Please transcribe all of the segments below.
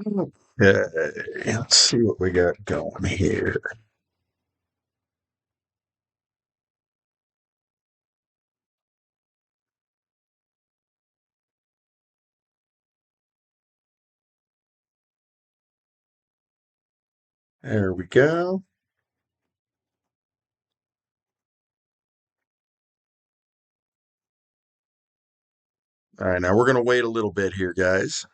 Okay, let's see what we got going here. There we go. All right, now we're going to wait a little bit here, guys.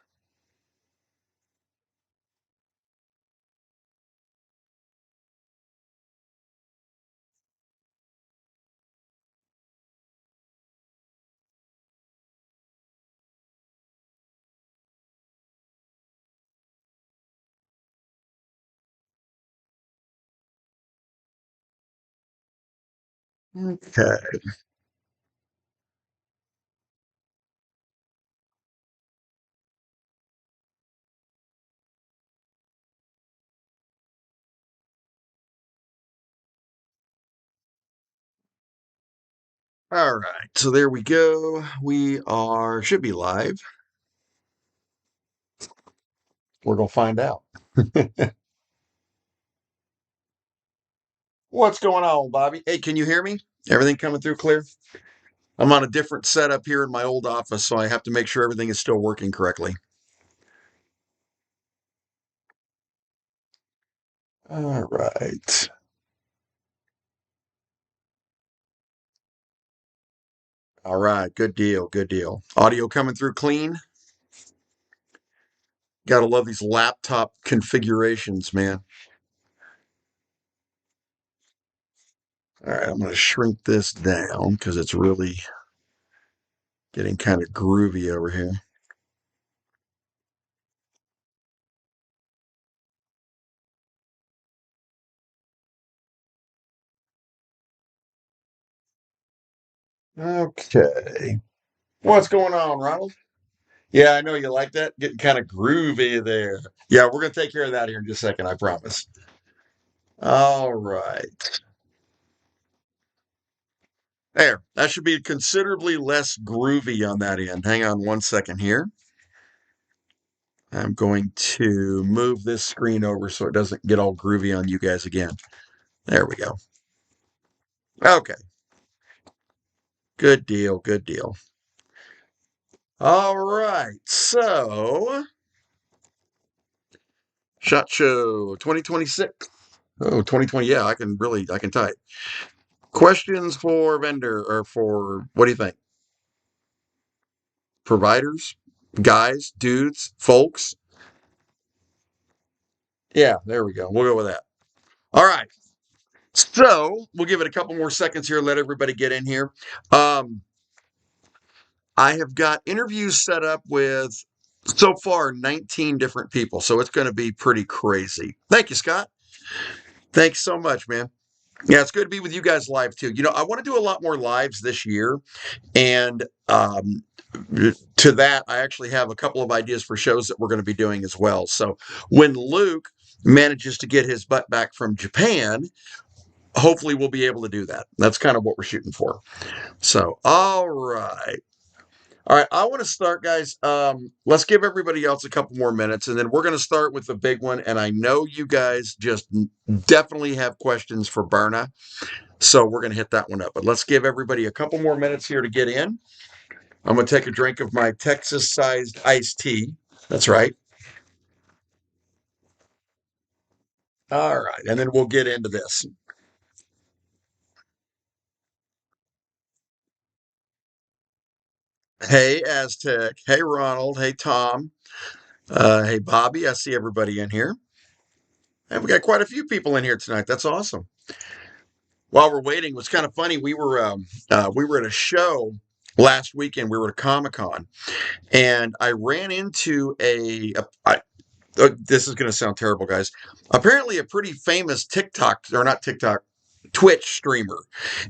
Okay. All right, so there we go. Should be live. We're going to find out. What's going on, Bobby? Hey, can you hear me? Everything coming through clear? I'm on a different setup here in my old office, so I have to make sure everything is still working correctly. All right. All right. Good deal. Good deal. Audio coming through clean. Gotta love these laptop configurations, man. All right. I'm going to shrink this down because it's really getting kind of groovy over here. Okay. What's going on, Ronald? Yeah, I know you like that. Getting kind of groovy there. Yeah, we're going to take care of that here in just a second, I promise. All right. There. That should be considerably less groovy on that end. Hang on one second here. I'm going to move this screen over so it doesn't get all groovy on you guys again. There we go. Okay. Good deal. Good deal. All right. So, ShotShow 2026. Oh, 2020. Yeah, I can type. Questions for vendor or for, what do you think? Providers? Guys? Dudes? Folks? Yeah, there we go. We'll go with that. All right. So we'll give it a couple more seconds here, let everybody get in here. I have got interviews set up with so far 19 different people, so it's going to be pretty crazy. Thank you, Scott. Thanks so much, man. Yeah, it's good to be with you guys live too. I want to do a lot more lives this year, and to that, I actually have a couple of ideas for shows that we're going to be doing as well. So when Luke manages to get his butt back from Japan, hopefully we'll be able to do that. That's kind of what we're shooting for. So, all right. All right, I want to start, guys. Let's give everybody else a couple more minutes, and then we're going to start with the big one. And I know you guys just definitely have questions for Berna, so we're going to hit that one up. But let's give everybody a couple more minutes here to get in. I'm going to take a drink of my Texas-sized iced tea. That's right. All right, and then we'll get into this. Hey, Aztec. Hey, Ronald. Hey, Tom. Hey, Bobby. I see everybody in here. And we got quite a few people in here tonight. That's awesome. While we're waiting, it was kind of funny. We were at a show last weekend. We were at Comic Con, and I ran into this is going to sound terrible, guys. Apparently, a pretty famous TikTok or not TikTok, Twitch streamer,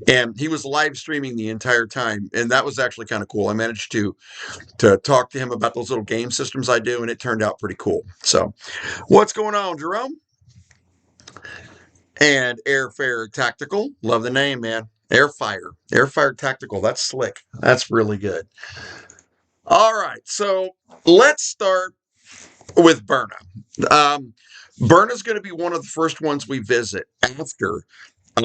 and he was live streaming the entire time, and that was actually kind of cool. I managed to talk to him about those little game systems I do, and it turned out pretty cool. So, what's going on, Jerome? And Airfare Tactical. Love the name, man. Airfire Tactical. That's slick. That's really good. All right. So let's start with Berna. Berna's going to be one of the first ones we visit after.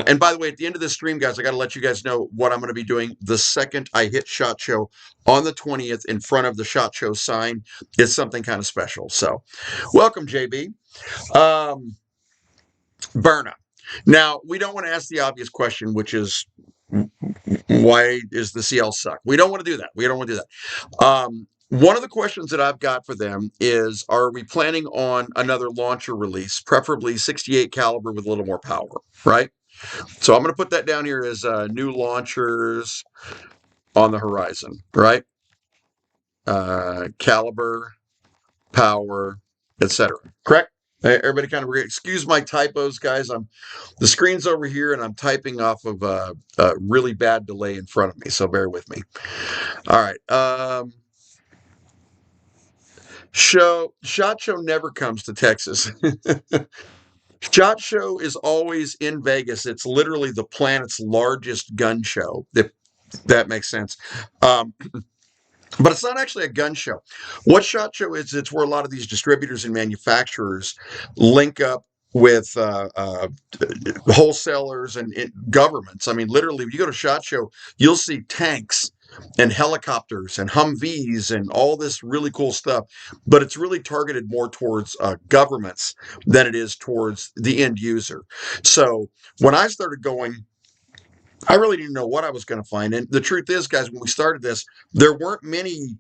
And by the way, at the end of this stream, guys, I got to let you guys know what I'm going to be doing the second I hit ShotShow on the 20th in front of the ShotShow sign. It's something kind of special. So, welcome, JB. Berna. Now, we don't want to ask the obvious question, which is, why is the CL suck? We don't want to do that. We don't want to do that. One of the questions that I've got for them is, are we planning on another launcher release, preferably 68 caliber with a little more power, right? So I'm going to put that down here as new launchers on the horizon, right? Caliber, power, etc. Correct? Everybody kind of excuse my typos, guys. The screen's over here, and I'm typing off of a really bad delay in front of me, so bear with me. All right. ShotShow never comes to Texas. ShotShow is always in Vegas. It's literally the planet's largest gun show, if that makes sense. But it's not actually a gun show. What ShotShow is, it's where a lot of these distributors and manufacturers link up with wholesalers and governments. I mean, literally, if you go to ShotShow, you'll see tanks and helicopters and Humvees and all this really cool stuff. But it's really targeted more towards governments than it is towards the end user. So when I started going, I really didn't know what I was going to find. And the truth is, guys, when we started this, there weren't many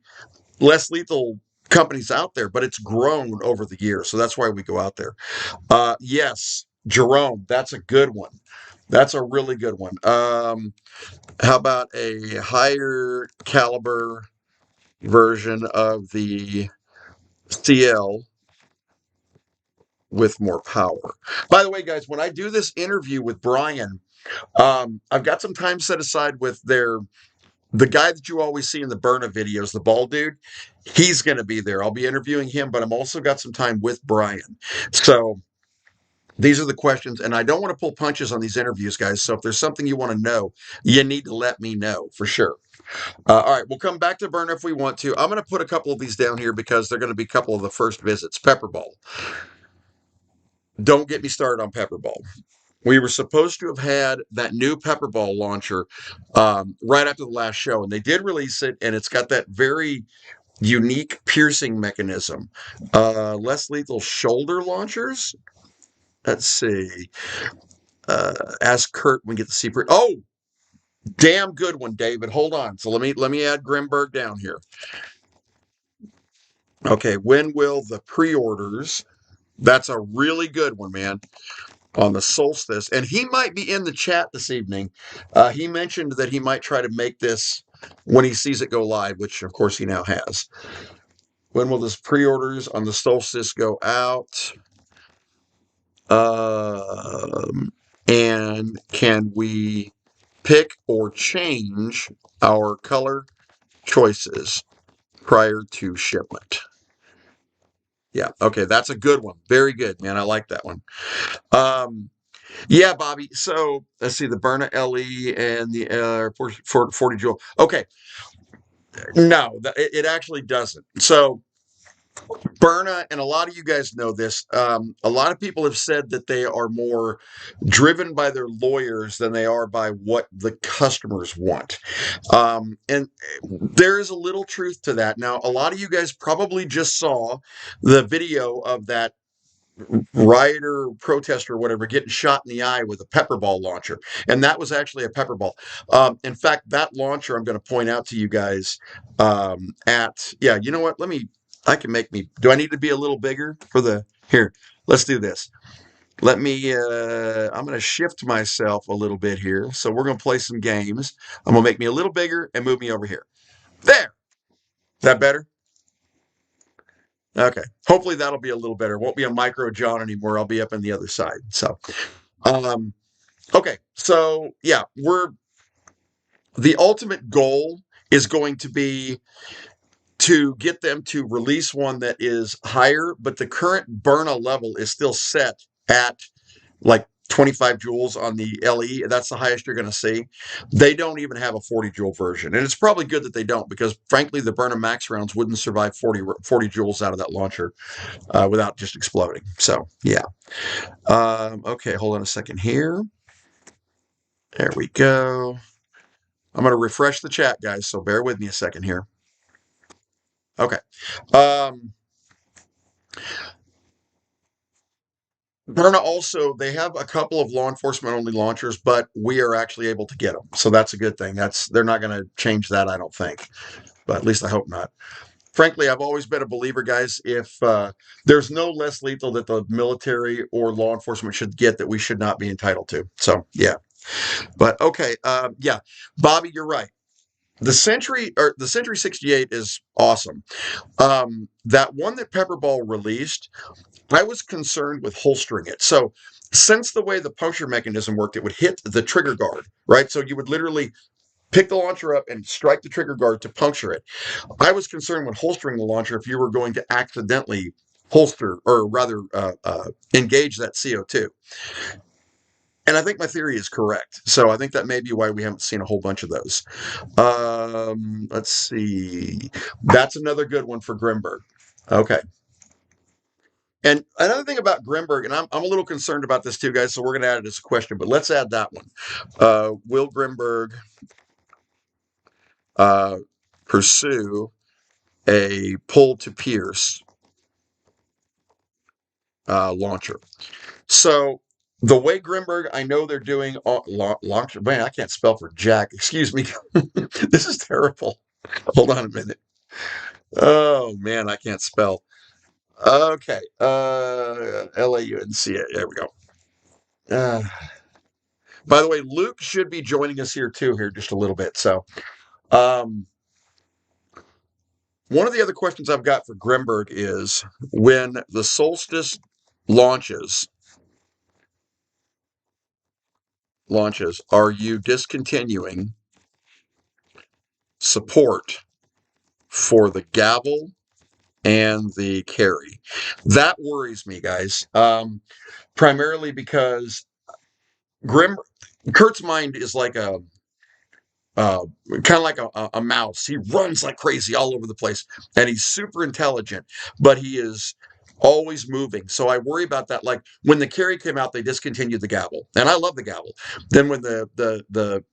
less lethal companies out there, but it's grown over the years. So that's why we go out there. Yes, Jerome, that's a good one. That's a really good one. How about a higher caliber version of the CL with more power? By the way, guys, when I do this interview with Brian, I've got some time set aside with the guy that you always see in the Berna videos, the bald dude. He's going to be there. I'll be interviewing him, but I'm also got some time with Brian. So these are the questions, and I don't want to pull punches on these interviews, guys. So if there's something you want to know, you need to let me know for sure. All right, we'll come back to Berna if we want to. I'm going to put a couple of these down here because they're going to be a couple of the first visits. Pepperball. Don't get me started on Pepperball. We were supposed to have had that new Pepperball launcher right after the last show, and they did release it, and it's got that very unique piercing mechanism. Less lethal shoulder launchers. Let's see. Ask Kurt when we get the secret. Oh, damn good one, David. Hold on. So let me add Grimberg down here. Okay, when will the pre-orders? That's a really good one, man. On the solstice, and he might be in the chat this evening. He mentioned that he might try to make this when he sees it go live, which of course he now has. When will this pre-orders on the solstice go out? And can we pick or change our color choices prior to shipment? Yeah, okay, that's a good one. Very good, man. I like that one. Yeah, Bobby. So let's see, the Berna LE and the 40 Joule. Okay, no, it actually doesn't. So Berna, and a lot of you guys know this, a lot of people have said that they are more driven by their lawyers than they are by what the customers want. And there is a little truth to that. Now, a lot of you guys probably just saw the video of that rioter, protester, whatever, getting shot in the eye with a pepper ball launcher. And that was actually a pepper ball. In fact, that launcher, I'm going to point out to you guys yeah, you know what? Do I need to be a little bigger for here, let's do this. I'm going to shift myself a little bit here. So we're going to play some games. I'm going to make me a little bigger and move me over here. There. Is that better? Okay. Hopefully that'll be a little better. It won't be a micro John anymore. I'll be up on the other side. So, okay. So yeah, the ultimate goal is going to be to get them to release one that is higher, but the current Berna level is still set at like 25 joules on the LE. That's the highest you're going to see. They don't even have a 40 joule version. And it's probably good that they don't, because frankly, the Burnham Max rounds wouldn't survive 40 joules out of that launcher without just exploding. So, yeah. Okay, hold on a second here. There we go. I'm going to refresh the chat, guys, so bear with me a second here. Okay. Byrna also, they have a couple of law enforcement only launchers, but we are actually able to get them. So that's a good thing. They're not going to change that, I don't think. But at least I hope not. Frankly, I've always been a believer, guys, if there's no less lethal that the military or law enforcement should get that we should not be entitled to. So, yeah. But okay, yeah. Bobby, you're right. The Century 68 is awesome. That one that Pepperball released, I was concerned with holstering it. So since the way the puncture mechanism worked, it would hit the trigger guard, right? So you would literally pick the launcher up and strike the trigger guard to puncture it. I was concerned when holstering the launcher if you were going to accidentally holster, or rather engage that CO2. And I think my theory is correct. So I think that may be why we haven't seen a whole bunch of those. Let's see. That's another good one for Grimberg. Okay. And another thing about Grimberg, and I'm a little concerned about this too, guys, so we're going to add it as a question, but let's add that one. Will Grimberg pursue a pull to pierce launcher? So the way Grimberg, I know they're doing launcher. Man, I can't spell for Jack. Excuse me. This is terrible. Hold on a minute. Oh man, I can't spell. Okay. LAUNC. There we go. By the way, Luke should be joining us here too, here just a little bit. So, one of the other questions I've got for Grimberg is, when the Solstice launches, are you discontinuing support for the gavel and the carry? That worries me, guys. Primarily because Kurt's mind is like a kind of like a mouse. He runs like crazy all over the place, and he's super intelligent, but he is always moving. So I worry about that. Like when the carry came out, they discontinued the gavel, and I love the gavel. Then when the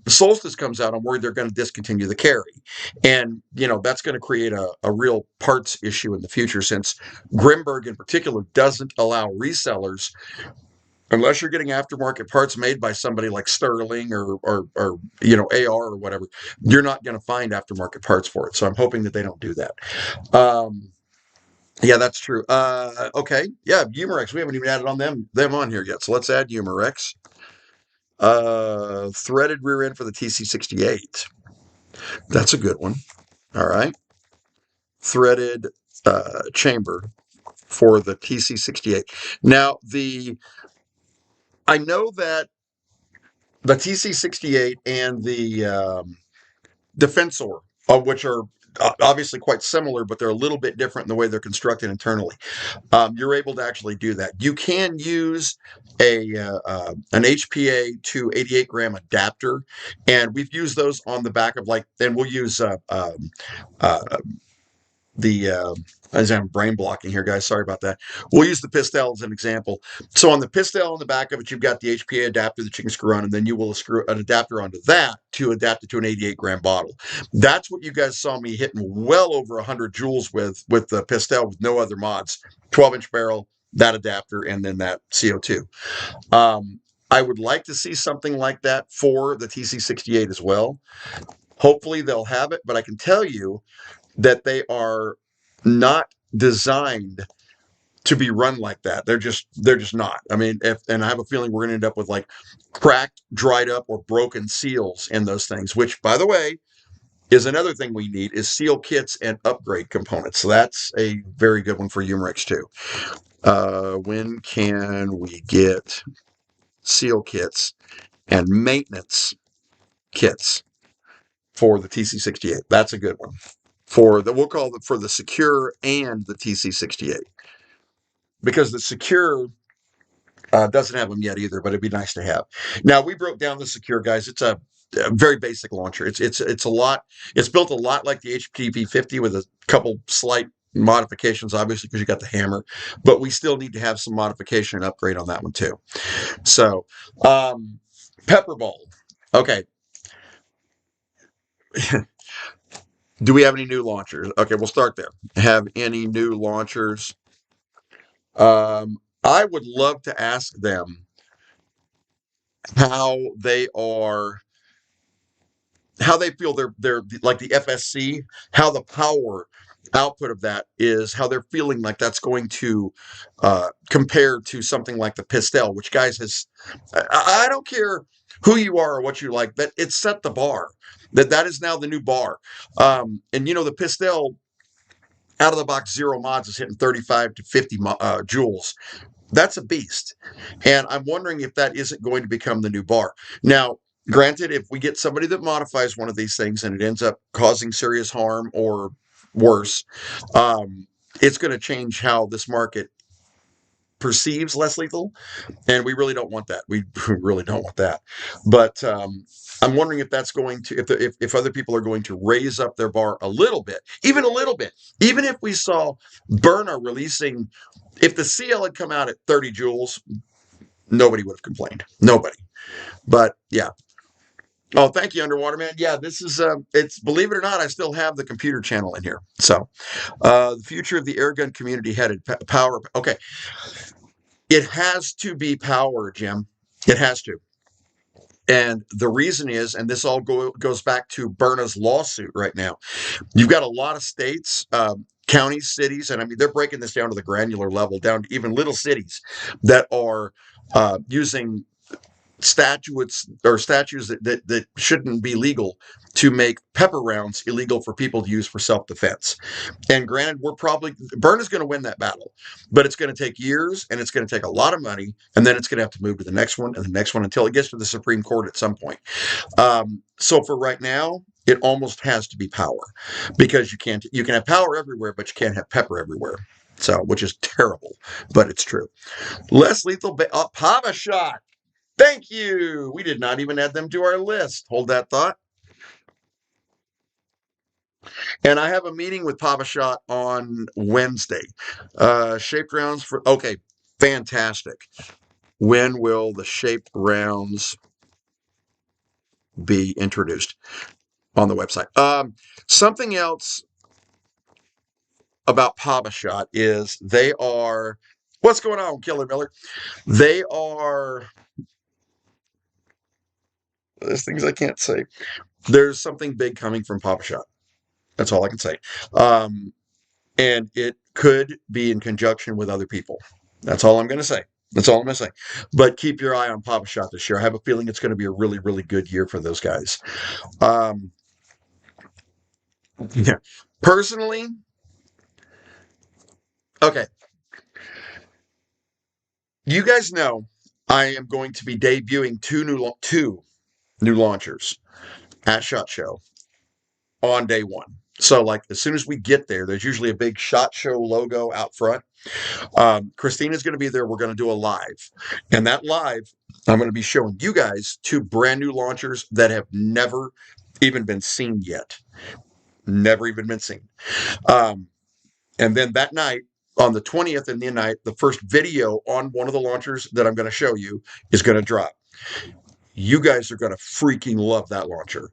solstice comes out, I'm worried they're going to discontinue the carry, and that's going to create a real parts issue in the future, since Grimberg in particular doesn't allow resellers, unless you're getting aftermarket parts made by somebody like Sterling or AR or whatever. You're not going to find aftermarket parts for it. So I'm hoping that they don't do that. Yeah, that's true. Okay. Yeah, Humorex. We haven't even added on them on here yet. So let's add Humorex. Threaded rear end for the TC68. That's a good one. All right. Threaded chamber for the TC68. Now, I know that the TC68 and the Defensor, which are obviously quite similar, but they're a little bit different in the way they're constructed internally. You're able to actually do that. You can use an HPA to 88 gram adapter, and we've used those on the back of and we'll use as I'm brain blocking here, guys. Sorry about that. We'll use the Pistel as an example. So on the Pistel on the back of it, you've got the HPA adapter that you can screw on, and then you will screw an adapter onto that to adapt it to an 88 gram bottle. That's what you guys saw me hitting well over 100 joules with the Pistel with no other mods. 12-inch barrel, that adapter, and then that CO2. I would like to see something like that for the TC68 as well. Hopefully they'll have it, but I can tell you that they are not designed to be run like that. They're just not. I mean, and I have a feeling we're going to end up with like cracked, dried up, or broken seals in those things, which, by the way, is another thing we need, is seal kits and upgrade components. So that's a very good one for Humorex too. When can we get seal kits and maintenance kits for the TC68? That's a good one. We'll call it for the Secure and the TC68. Because the Secure Doesn't have them yet either, but it'd be nice to have. Now we broke down the Secure, guys. It's a very basic launcher. It's a lot. It's built a lot like the HPV 50 with a couple slight modifications, obviously, because you got the hammer. But we still need to have some modification and upgrade on that one too. So, pepper ball. Okay. Do we have any new launchers? Okay, we'll start there. Have any new launchers? I would love to ask them how they are, how they feel they're like the FSC, how the power output of that is, how they're feeling like that's going to compare to something like the Pistel, which guys has, I don't care who you are or what you like, that it set the bar. That is now the new bar. And the Pistel out of the box zero mods is hitting 35 to 50 joules. That's a beast. And I'm wondering if that isn't going to become the new bar. Now, granted, if we get somebody that modifies one of these things and it ends up causing serious harm or worse, it's going to change how this market perceives less lethal. And we really don't want that. We really don't want that. But I'm wondering if that's going to, if other people are going to raise up their bar a little bit, even a little bit, even if we saw Byrna releasing, if the CL had come out at 30 joules, nobody would have complained. Nobody. But yeah. Oh, thank you, Underwater Man. Yeah, this is, it's, believe it or not, I still have the computer channel in here. So, the future of the airgun community headed power. Okay. It has to be power, Jim. It has to. And the reason is, and this all goes back to Byrna's lawsuit right now. You've got a lot of states, counties, cities, and I mean, they're breaking this down to the granular level, down to even little cities that are using statutes that shouldn't be legal to make pepper rounds illegal for people to use for self-defense. And granted, Byrna's going to win that battle, but it's going to take years and it's going to take a lot of money. And then it's going to have to move to the next one and the next one until it gets to the Supreme Court at some point. So for right now, it almost has to be power, because you can have power everywhere, but you can't have pepper everywhere. So, which is terrible, but it's true. Less lethal, Pava shot. Thank you. We did not even add them to our list. Hold that thought. And I have a meeting with Papa Shot on Wednesday. Shaped rounds okay, fantastic. When will the shaped rounds be introduced on the website? Something else about Papa Shot is they are, what's going on, Killer Miller? They are, there's things I can't say. There's something big coming from Papa Shot. That's all I can say. And it could be in conjunction with other people. That's all I'm going to say. That's all I'm going to say. But keep your eye on Papa Shot this year. I have a feeling it's going to be a really, really good year for those guys. Yeah. Personally, okay. You guys know I am going to be debuting two new launchers at ShotShow on day one. So, like, as soon as we get there, there's usually a big ShotShow logo out front. Christina's going to be there. We're going to do a live. And that live, I'm going to be showing you guys two brand new launchers that have never even been seen yet. Never even been seen. And then that night, on the 20th in the night, the first video on one of the launchers that I'm going to show you is going to drop. You guys are going to freaking love that launcher.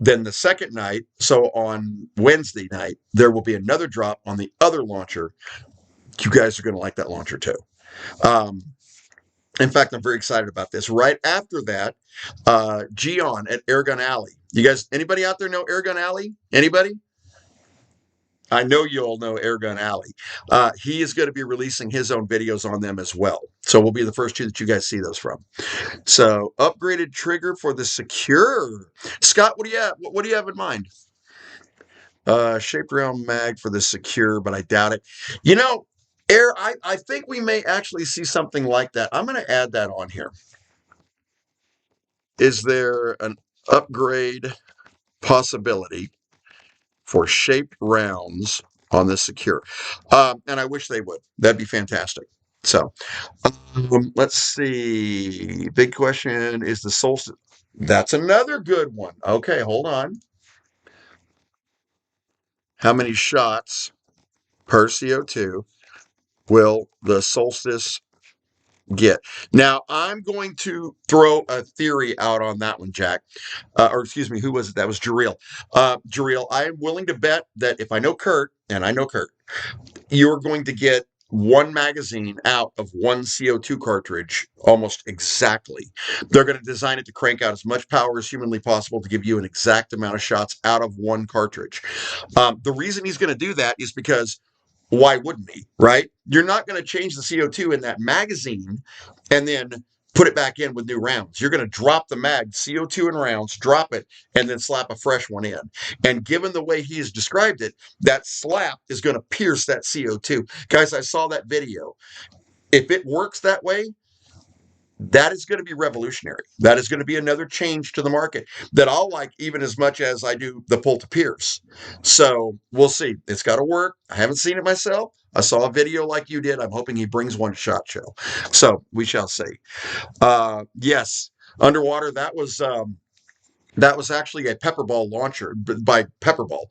Then the second night, so on Wednesday night, there will be another drop on the other launcher. You guys are going to like that launcher too. In fact, I'm very excited about this. Right after that, Gion at Airgun Alley. You guys, anybody out there know Airgun Alley? Anybody? I know you all know Airgun Alley. He is going to be releasing his own videos on them as well. So we'll be the first two that you guys see those from. So upgraded trigger for the Secure. Scott, what do you have? What do you have in mind? Shaped round mag for the Secure, but I doubt it. You know, I think we may actually see something like that. I'm going to add that on here. Is there an upgrade possibility for shaped rounds on the Secure? And I wish they would. That'd be fantastic. So, Let's see. Big question is the solstice. That's another good one. Okay, hold on. How many shots per CO2 will the solstice get? Now, I'm going to throw a theory out on that one, Jack. Or excuse me, who was it? That was Jareel. Jareel, I am willing to bet that if I know Kurt, and I know Kurt, you're going to get one magazine out of one CO2 cartridge almost exactly. They're going to design it to crank out as much power as humanly possible to give you an exact amount of shots out of one cartridge. The reason he's going to do that is because why wouldn't he, right? You're not going to change the CO2 in that magazine and then put it back in with new rounds. You're going to drop the mag, CO2 in rounds, drop it, and then slap a fresh one in. And given the way he has described it, that slap is going to pierce that CO2. Guys, I saw that video. If it works that way, that is going to be revolutionary. That is going to be another change to the market that I'll like even as much as I do the pull to pierce. So we'll see. It's got to work. I haven't seen it myself. I saw a video like you did. I'm hoping he brings one to ShotShow. So we shall see. Yes, underwater. That was actually a pepperball launcher by Pepperball.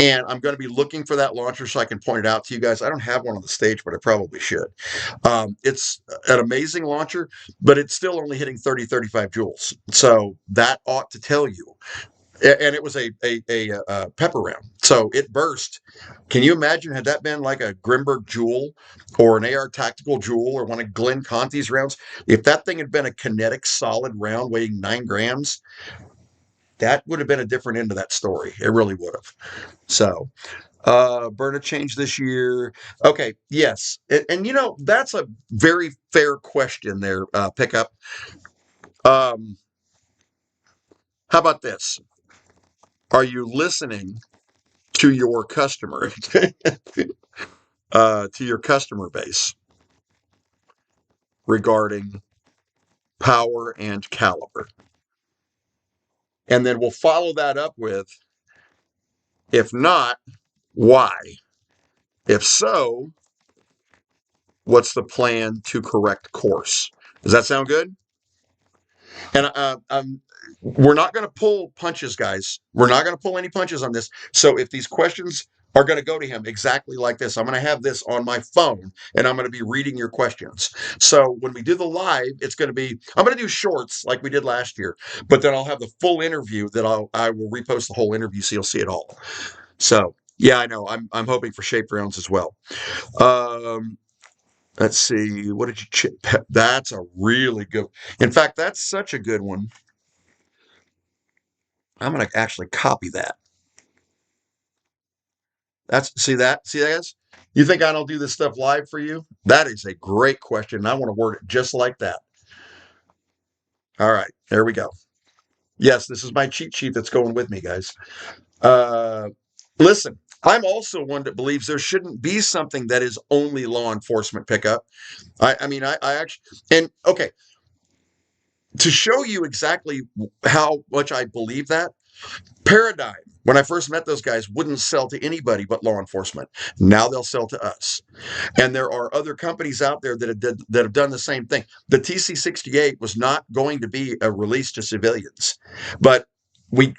And I'm going to be looking for that launcher so I can point it out to you guys. I don't have one on the stage, but I probably should. It's an amazing launcher, but it's still only hitting 30, 35 joules. So that ought to tell you. And it was a pepper round. So it burst. Can you imagine had that been like a Grimberg Jewel or an AR Tactical Jewel or one of Glenn Conti's rounds? If that thing had been a kinetic solid round weighing 9 grams, that would have been a different end of that story. It really would have. So, Berta changed this year. Okay, yes. And you know, that's a very fair question there, Pickup. How about this? Are you listening to your customer, to your customer base regarding power and caliber? And then we'll follow that up with, if not, why? If so, what's the plan to correct course? Does that sound good? And we're not going to pull punches, guys. We're not going to pull any punches on this. So if these questions are going to go to him exactly like this, I'm going to have this on my phone and I'm going to be reading your questions. So when we do the live, it's going to be, I'm going to do shorts like we did last year, but then I'll have the full interview that I will repost the whole interview so you'll see it all. So yeah, I know. I'm hoping for shaped rounds as well. Let's see. What did you chip? That's a really good. In fact, that's such a good one. I'm going to actually copy that. See that? See that, guys? You think I don't do this stuff live for you? That is a great question. I want to word it just like that. All right, there we go. Yes, this is my cheat sheet that's going with me, guys. Listen, I'm also one that believes there shouldn't be something that is only law enforcement pickup. I mean, I actually, and okay, to show you exactly how much I believe that, Paradigm, when I first met those guys, wouldn't sell to anybody but law enforcement. Now they'll sell to us. And there are other companies out there that have done the same thing. The TC68 was not going to be a release to civilians, but we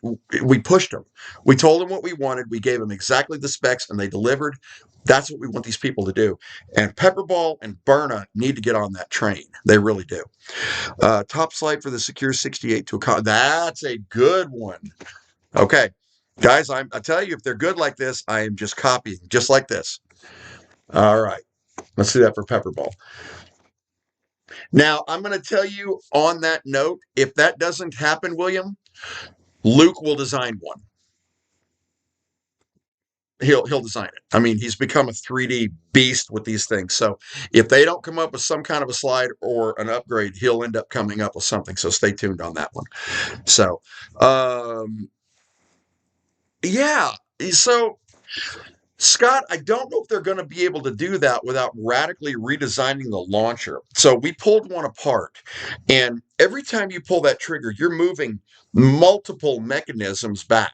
pushed them. We told them what we wanted. We gave them exactly the specs, and they delivered. That's what we want these people to do. And Pepperball and Byrna need to get on that train. They really do. Top slide for the Secure 68 to a that's a good one. Okay, guys, I tell you, if they're good like this, I am just copying, just like this. All right, let's do that for Pepperball. Now, I'm going to tell you on that note, if that doesn't happen, William, Luke will design one. He'll design it. I mean, he's become a 3D beast with these things. So if they don't come up with some kind of a slide or an upgrade, he'll end up coming up with something. So stay tuned on that one. So, yeah. So Scott, I don't know if they're going to be able to do that without radically redesigning the launcher. So we pulled one apart, and every time you pull that trigger, you're moving multiple mechanisms back.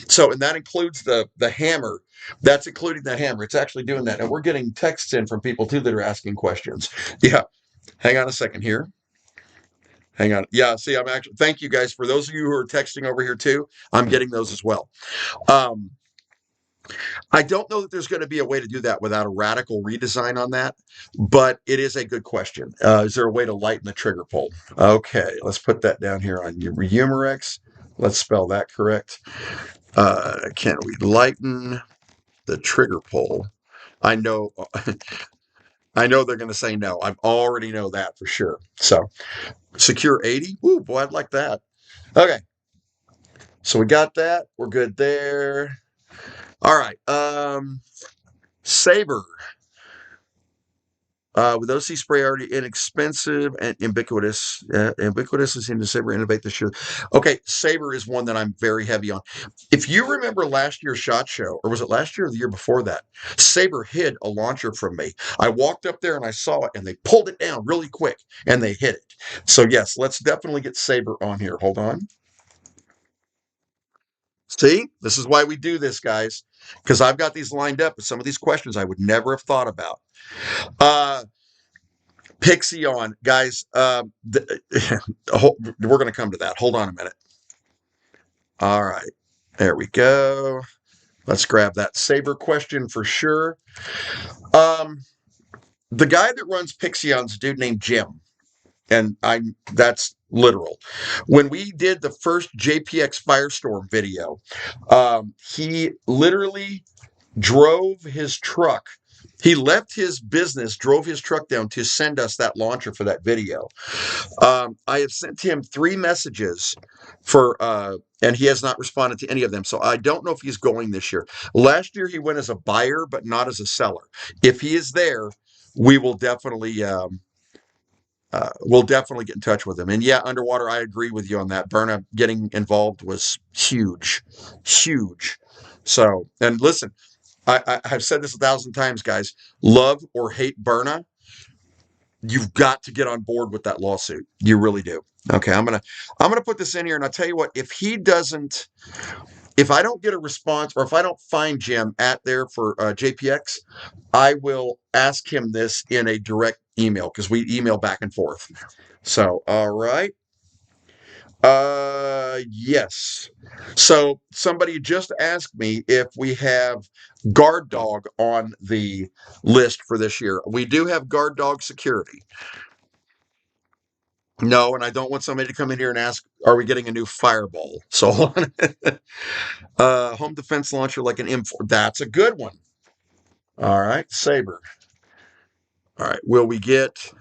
So, and that includes the hammer. That's including the hammer. It's actually doing that. And we're getting texts in from people too that are asking questions. Yeah. Hang on a second here. Hang on. Yeah, see, I'm actually, thank you guys. For those of you who are texting over here too, I'm getting those as well. Um, I don't know that there's going to be a way to do that without a radical redesign on that, but it is a good question. Is there a way to lighten the trigger pull? Okay, let's put that down here on your Humorex. Let's spell that correct. Can we lighten the trigger pull? I know, I know they're going to say no. I already know that for sure. So secure 80. Ooh, boy, I'd like that. Okay, so we got that. We're good there. All right. Saber. With OC spray already inexpensive and ubiquitous, ubiquitous is into Saber innovate this year. Okay, Saber is one that I'm very heavy on. If you remember last year's ShotShow, or was it last year or the year before that? Saber hid a launcher from me. I walked up there and I saw it, and they pulled it down really quick, and they hit it. So yes, let's definitely get Saber on here. Hold on. See, this is why we do this, guys, because I've got these lined up with some of these questions I would never have thought about. Pixion, guys, we're going to come to that. Hold on a minute. All right. There we go. Let's grab that Saber question for sure. The guy that runs Pixion's a dude named Jim. And that's literal. When we did the first JPX Firestorm video, he literally drove his truck. He left his business, drove his truck down to send us that launcher for that video. I have sent him 3 messages and he has not responded to any of them. So I don't know if he's going this year. Last year he went as a buyer, but not as a seller. If he is there, we will definitely we'll definitely get in touch with him. And yeah, Underwater, I agree with you on that. Berna getting involved was huge, huge. So, and listen, I've said this 1,000 times, guys. Love or hate Berna, you've got to get on board with that lawsuit. You really do. Okay, I'm gonna put this in here, and I'll tell you what. If I don't get a response, or if I don't find Jim at there for JPX, I will ask him this in a direct email because we email back and forth. So, all right. Yes. So somebody just asked me if we have guard dog on the list for this year. We do have guard dog security. No, and I don't want somebody to come in here and ask, are we getting a new fireball? So home defense launcher like an M4. That's a good one. All right, Saber. All right, will we get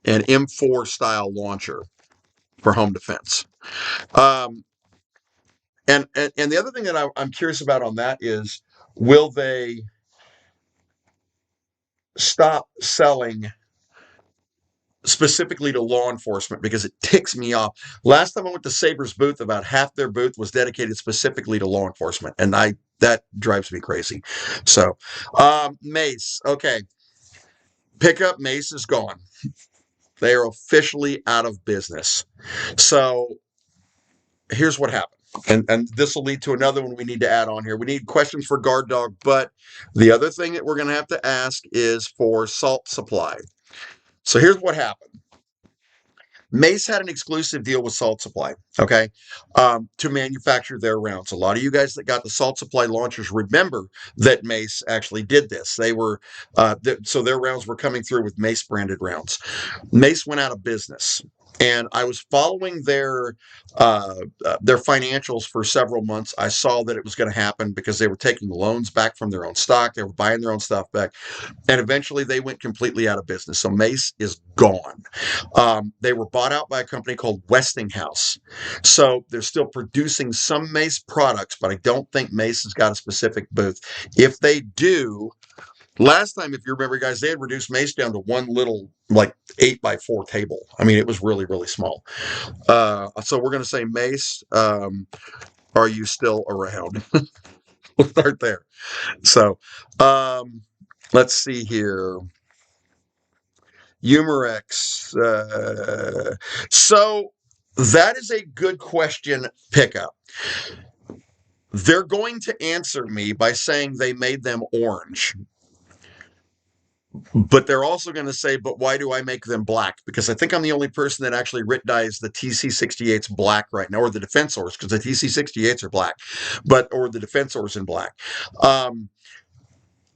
an M4 style launcher for home defense? And the other thing that I'm curious about on that is, will they stop selling specifically to law enforcement, because it ticks me off. Last time I went to Saber's booth, about half their booth was dedicated specifically to law enforcement, and that drives me crazy. So, Mace, okay, pickup Mace is gone. They are officially out of business. So here's what happened. And this will lead to another one we need to add on here. We need questions for guard dog, but the other thing that we're going to have to ask is for salt supply. So here's what happened. Mace had an exclusive deal with Salt Supply, okay, to manufacture their rounds. A lot of you guys that got the Salt Supply launchers remember that Mace actually did this. They were, so their rounds were coming through with Mace branded rounds. Mace went out of business. And I was following their financials for several months. I saw that it was going to happen because they were taking loans back from their own stock. They were buying their own stuff back. And eventually they went completely out of business. So Mace is gone. They were bought out by a company called Westinghouse. So they're still producing some Mace products, but I don't think Mace has got a specific booth. If they do, last time, if you remember, guys, they had reduced Mace down to one little, like 8x4 table. I mean, it was really, really small. So we're going to say, Mace, are you still around? We'll start there. So let's see here. Humorex. So that is a good question, pickup. They're going to answer me by saying they made them orange. But they're also going to say, but why do I make them black? Because I think I'm the only person that actually writ dyes the TC68s black right now, or the defensors, because the TC68s are black, or the defensors in black.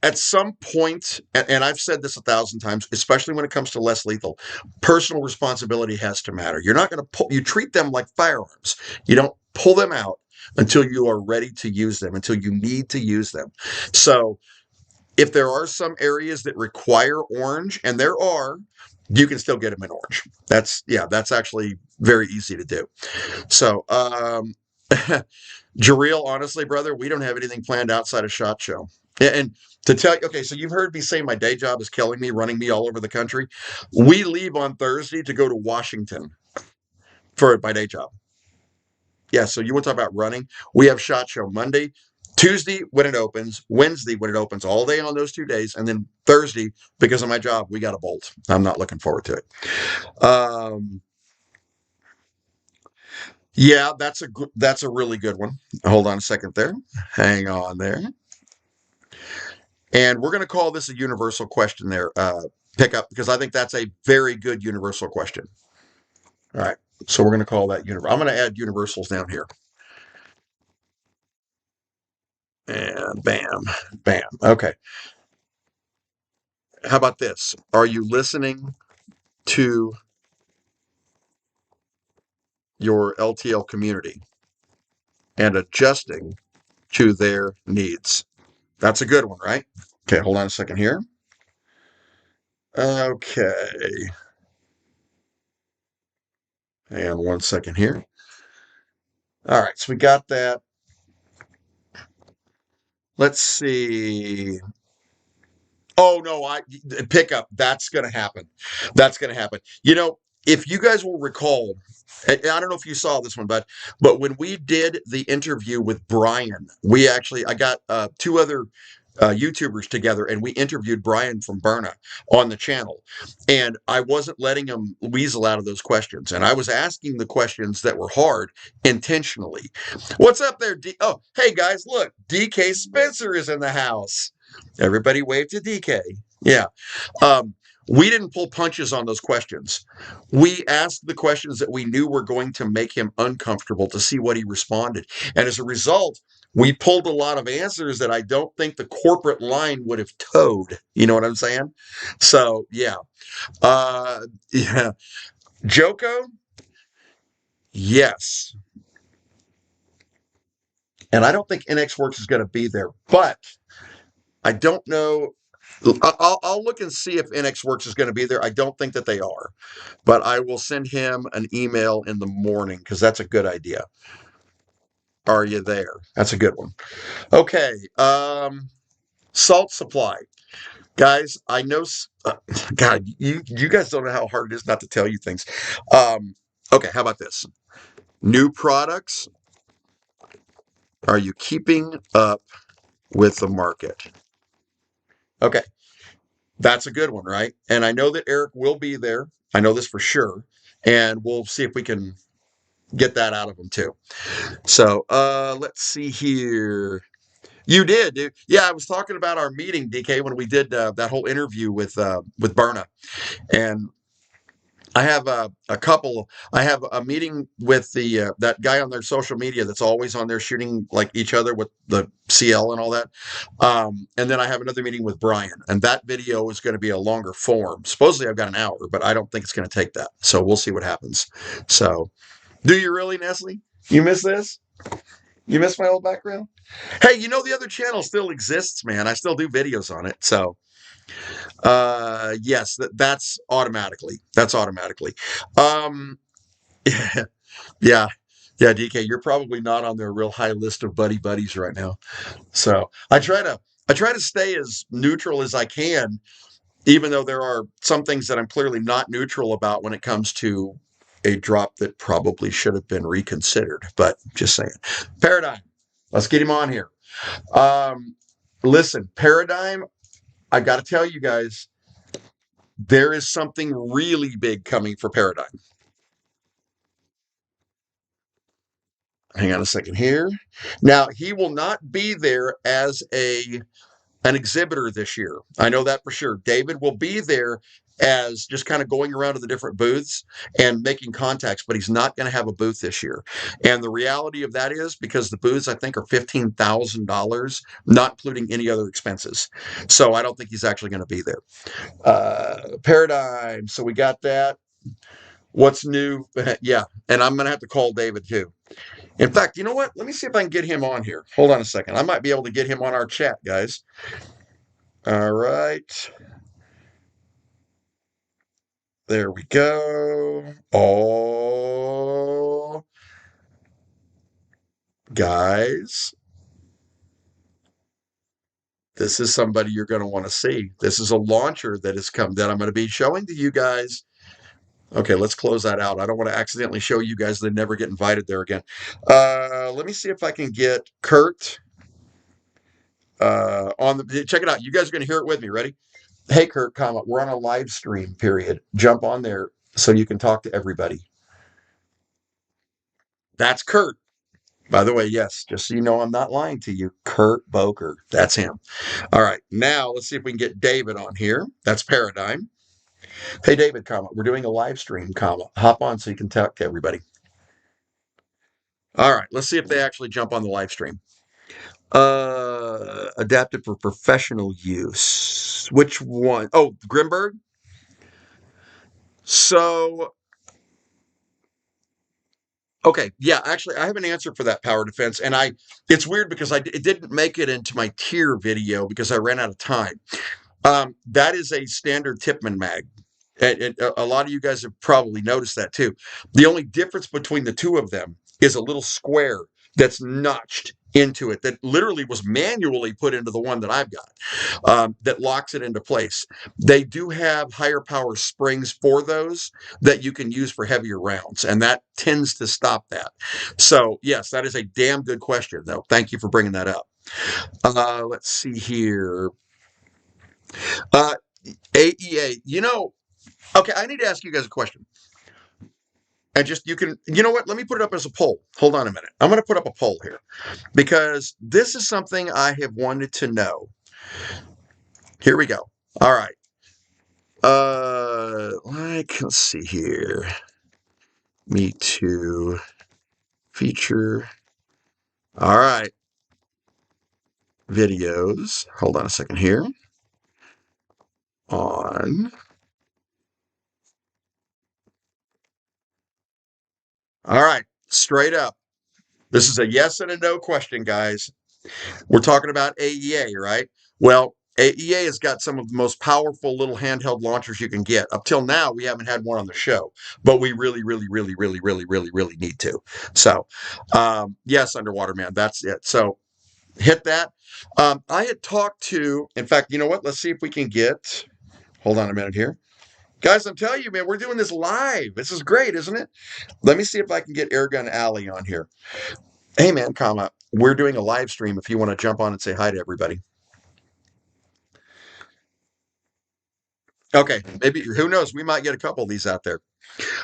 At some point, and I've said this 1,000 times, especially when it comes to less lethal, personal responsibility has to matter. You're not going to you treat them like firearms. You don't pull them out until you are ready to use them, until you need to use them. So if there are some areas that require orange, and there are, you can still get them in orange. That's actually very easy to do. So, Jareel, honestly, brother, we don't have anything planned outside of ShotShow. And to tell you, okay, so you've heard me say my day job is killing me, running me all over the country. We leave on Thursday to go to Washington for my day job. Yeah, so you want to talk about running? We have ShotShow Monday, Tuesday when it opens, Wednesday when it opens, all day on those 2 days, and then Thursday, because of my job, we got a bolt. I'm not looking forward to it. Yeah, that's a really good one. Hold on a second there. Hang on there. And we're going to call this a universal question there, pickup, because I think that's a very good universal question. All right. So we're going to call that universal. I'm going to add universals down here. And bam, bam. Okay. How about this? Are you listening to your LTL community and adjusting to their needs? That's a good one, right? Okay, hold on a second here. Okay. And 1 second here. All right, so we got that. Let's see. Oh no, I pickup. That's going to happen. That's going to happen. If you guys will recall, I don't know if you saw this one, but when we did the interview with Brian, I got two other YouTubers together, and we interviewed Brian from Berna on the channel, and I wasn't letting him weasel out of those questions, and I was asking the questions that were hard intentionally. What's up there? Oh, hey guys, look, DK Spencer is in the house. Everybody wave to DK. Yeah. We didn't pull punches on those questions. We asked the questions that we knew were going to make him uncomfortable to see what he responded. And as a result, we pulled a lot of answers that I don't think the corporate line would have towed. You know what I'm saying? So, yeah. Yeah. Joko? Yes. And I don't think NX Works is going to be there, but I don't know. I'll look and see if NX Works is going to be there. I don't think that they are, but I will send him an email in the morning because that's a good idea. Are you there? That's a good one. Okay. Salt supply. Guys, I know, God, you guys don't know how hard it is not to tell you things. Okay, how about this? New products. Are you keeping up with the market? Okay. That's a good one, right? And I know that Eric will be there. I know this for sure. And we'll see if we can get that out of him too. So let's see here. You did, dude. Yeah, I was talking about our meeting, DK, when we did that whole interview with Berna. And I have a couple. I have a meeting with the that guy on their social media that's always on there shooting like each other with the CL and all that. And then I have another meeting with Brian, and that video is going to be a longer form. Supposedly I've got an hour, but I don't think it's going to take that. So we'll see what happens. So, do you really, Nestle? You miss this? You miss my old background? Hey, the other channel still exists, man. I still do videos on it. So yes, that's automatically. That's automatically. Um, yeah, yeah, yeah, DK, you're probably not on their real high list of buddies right now. So I try to stay as neutral as I can, even though there are some things that I'm clearly not neutral about when it comes to a drop that probably should have been reconsidered. But just saying. Paradigm. Let's get him on here. Listen, Paradigm, I got to tell you guys, there is something really big coming for Paradigm. Hang on a second here. Now, he will not be there as a an exhibitor this year. I know that for sure. David will be there as just kind of going around to the different booths and making contacts, but he's not going to have a booth this year. And the reality of that is because the booths, I think, are $15,000, not including any other expenses. So I don't think he's actually going to be there. Paradigm. So we got that. What's new? Yeah. And I'm going to have to call David too. In fact, you know what? Let me see if I can get him on here. Hold on a second. I might be able to get him on our chat, guys. All right. There we go. Oh, guys, this is somebody you're going to want to see. This is a launcher that has come that I'm going to be showing to you guys. Okay, let's close that out. I don't want to accidentally show you guys that never get invited there again. Let me see if I can get Kurt on the. Check it out. You guys are going to hear it with me. Ready? Hey, Kurt, comment. We're on a live stream. Period. Jump on there so you can talk to everybody. That's Kurt. By the way, yes, just so you know, I'm not lying to you. Kurt Boker. That's him. All right. Now let's see if we can get David on here. That's Paradigm. Hey, David, comma. We're doing a live stream, comma. Hop on so you can talk to everybody. All right. Let's see if they actually jump on the live stream. Adapted for professional use. Which one? Oh, Grimberg. So okay, yeah, actually, I have an answer for that power defense, and it's weird because it didn't make it into my tier video because I ran out of time. That is a standard Tipman mag. And a lot of you guys have probably noticed that too. The only difference between the two of them is a little square that's notched into it that literally was manually put into the one that I've got that locks it into place. They do have higher power springs for those that you can use for heavier rounds, and that tends to stop that. So, yes, that is a damn good question, though. Thank you for bringing that up. Let's see here. AEA, okay, I need to ask you guys a question. And just, you know what? Let me put it up as a poll. Hold on a minute. I'm going to put up a poll here because this is something I have wanted to know. Here we go. All right. Let's see here. Me too. Feature. All right. Videos. Hold on a second here. On. All right. Straight up. This is a yes and a no question, guys. We're talking about AEA, right? Well, AEA has got some of the most powerful little handheld launchers you can get. Up till now, we haven't had one on the show, but we really, really, really, really, really, really, really need to. So, yes, Underwater Man, that's it. So, hit that. I had talked to, in fact, you know what? Let's see if we can get, hold on a minute here. Guys, I'm telling you, man, we're doing this live. This is great, isn't it? Let me see if I can get Airgun Alley on here. Hey, man, we're doing a live stream if you want to jump on and say hi to everybody. Okay, maybe, who knows? We might get a couple of these out there.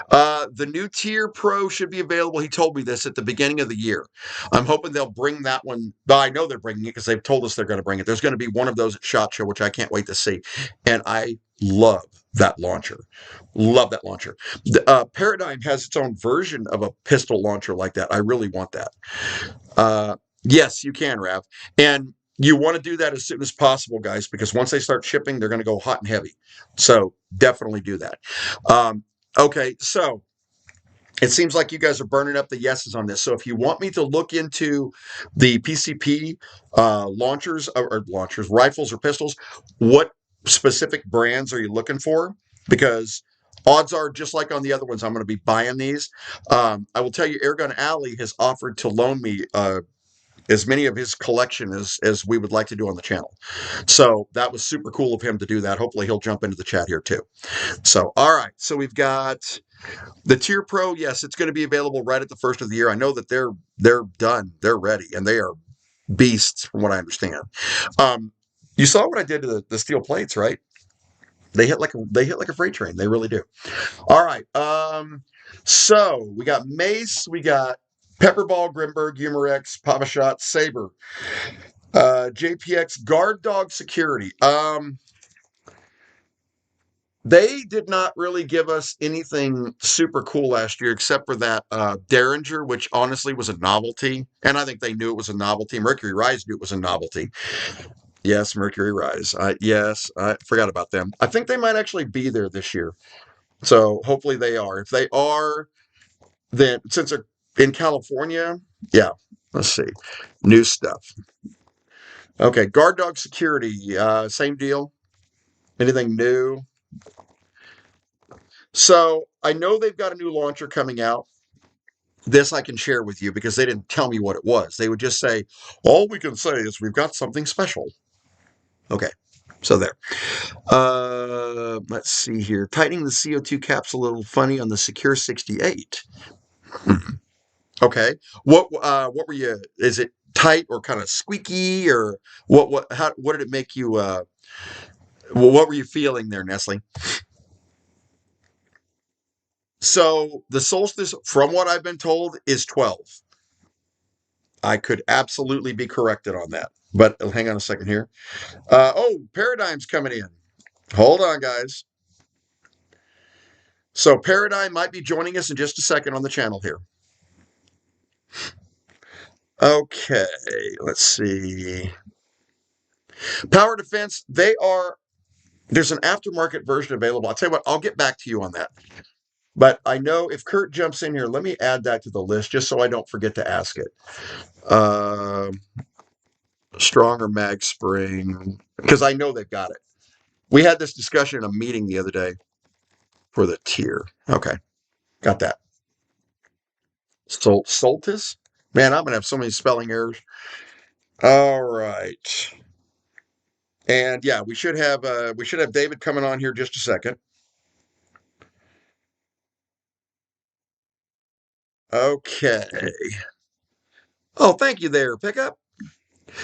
The new Tier Pro should be available. He told me this at the beginning of the year. I'm hoping they'll bring that one. Well, I know they're bringing it because they've told us they're going to bring it. There's going to be one of those at ShotShow, which I can't wait to see. And I love that launcher. Love that launcher. Paradigm has its own version of a pistol launcher like that. I really want that. Yes, you can, Rav. And you want to do that as soon as possible, guys, because once they start shipping, they're going to go hot and heavy. So definitely do that. Okay, so it seems like you guys are burning up the yeses on this. So if you want me to look into the PCP launchers, rifles or pistols, what specific brands are you looking for? Because odds are, just like on the other ones, I'm going to be buying these. I will tell you, Airgun Alley has offered to loan me as many of his collection as we would like to do on the channel. So that was super cool of him to do that. Hopefully he'll jump into the chat here too. So, all right. So we've got the Tier Pro. Yes, it's going to be available right at the first of the year. I know that they're done. They're ready, and they are beasts from what I understand. You saw what I did to the steel plates, right? They hit like a freight train. They really do. All right. So we got Mace, we got Pepperball, Grimberg, Humorex, Papa Shot, Saber. JPX Guard Dog Security. They did not really give us anything super cool last year except for that Derringer, which honestly was a novelty. And I think they knew it was a novelty. Mercury Rise knew it was a novelty. Yes, Mercury Rise. Yes, I forgot about them. I think they might actually be there this year. So hopefully they are. If they are, then since they're in California, yeah, let's see. New stuff. Okay, Guard Dog Security, same deal. Anything new? So I know they've got a new launcher coming out. This I can share with you because they didn't tell me what it was. They would just say, all we can say is we've got something special. Okay, so there. Let's see here. Tightening the CO2 caps a little funny on the Secure 68. Okay. What were you, is it tight or kind of squeaky or what did it make you, what were you feeling there, Nestle? So the Solstice, from what I've been told, is 12. I could absolutely be corrected on that. But hang on a second here. Paradigm's coming in. Hold on, guys. So Paradigm might be joining us in just a second on the channel here. Okay, let's see. Power Defense, there's an aftermarket version available. I'll tell you what, I'll get back to you on that. But I know if Kurt jumps in here, let me add that to the list just so I don't forget to ask it. Stronger mag spring, because I know they've got it. We had this discussion in a meeting the other day for the tier. Okay, got that. Soltis? Man, I'm going to have so many spelling errors. All right. And yeah, we should have David coming on here just a second. Okay. Oh, thank you there, Pickup.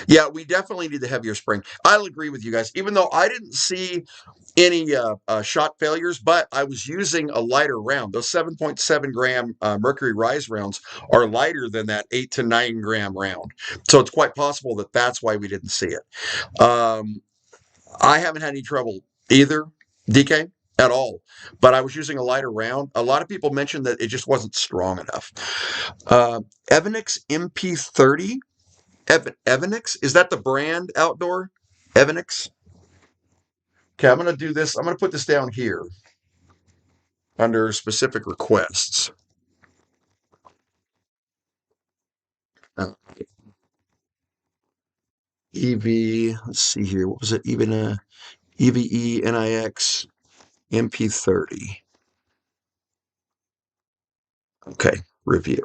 Yeah, we definitely need the heavier spring. I'll agree with you guys. Even though I didn't see any shot failures, but I was using a lighter round. Those 7.7 gram Mercury Rise rounds are lighter than that 8 to 9 gram round. So it's quite possible that that's why we didn't see it. I haven't had any trouble either, DK, at all. But I was using a lighter round. A lot of people mentioned that it just wasn't strong enough. Evanix MP30. Evanix? Is that the brand outdoor? Evanix? Okay, I'm going to do this. I'm going to put this down here under specific requests. EV, let's see here. What was it? Even a EVE NIX MP30. Okay, review.